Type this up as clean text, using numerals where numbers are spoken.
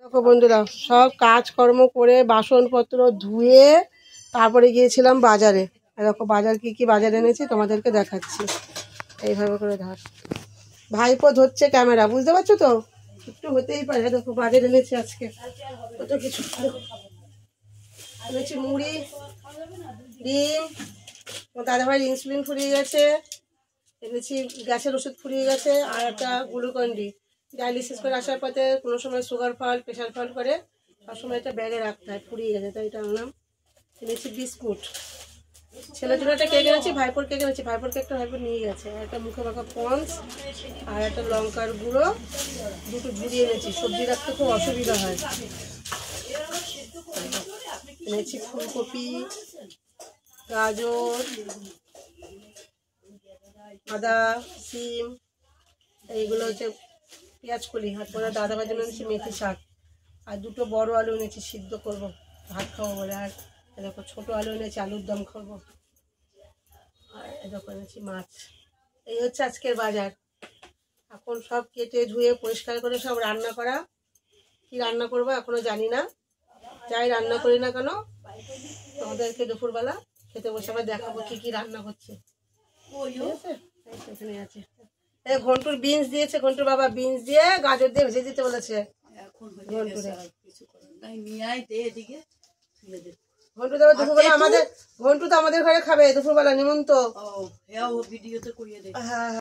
দেখো বন্ধুরা, সব কাজকর্ম করে বাসনপত্র ধুয়ে তারপরে গিয়েছিলাম বাজারে। দেখো বাজার কি বাজার এনেছি তোমাদেরকে দেখাচ্ছি। এইভাবে করে ধর, ভাইপো ধরছে ক্যামেরা, বুঝতে পারছো তো, একটু হতেই পারে। দেখো বাজার এনেছি আজকে কত কিছু। এনেছি মুড়ি, ডিম, দাদাভাই ইনসুলিন ফুরিয়ে গেছে, এনেছি গ্যাসের ওষুধ ফুরিয়ে গেছে, আর একটা গ্লুকন-ডি। ডায়ালিসিস করে আসার পথে কোনো সময় সুগার ফল, প্রেশার ফল করে, সবসময় এটা ব্যাগে রাখতে হয়, ফুরিয়ে গেছে তাই এটা আনলাম। এনেছি বিস্কুট, ছেলের জন্য একটা কেক এনেছি, ভাইপোর কেক এনেছি, ভাইপোর কেকটা ভাইপোর নিয়ে গেছে। একটা মুখে মাখা পন্স আর একটা লঙ্কার গুঁড়ো, দুটো ঝুড়ি এনেছি, সবজি রাখতে খুব অসুবিধা হয়। এনেছি ফুলকপি, গাজর, আদা, সিম, এইগুলো হচ্ছে পেঁয়াজকলি। আর পরে দাদাভাই জন্য এনেছি মেথি শাক, আর দুটো বড় আলু এনেছি, সিদ্ধ করব ভাত খাবো বলে। আর দেখো ছোটো আলু এনেছি, আলুর দম খাবো। আর এরকম এনেছি মাছ। এই হচ্ছে আজকের বাজার। এখন সব কেটে ধুয়ে পরিষ্কার করে সব রান্না করা। কি রান্না করবো এখনো জানি না, যাই রান্না করি না কেন তোমাদেরকে দুপুরবেলা খেতে বসে আবার দেখাবো কি রান্না হচ্ছে। ঠিক আছে, এখানে আছে। এই ঘন্টুর বিনস দিয়েছে, ঘন্টুর বাবা বিনস দিয়ে গাজর দিয়ে ভেজে দিতে বলেছে। ঘন্টু দেবো দুপুরবেলা আমাদের, ঘন্টু তো আমাদের ঘরে খাবে দুপুরবেলা, নিমন্ত। হ্যাঁ।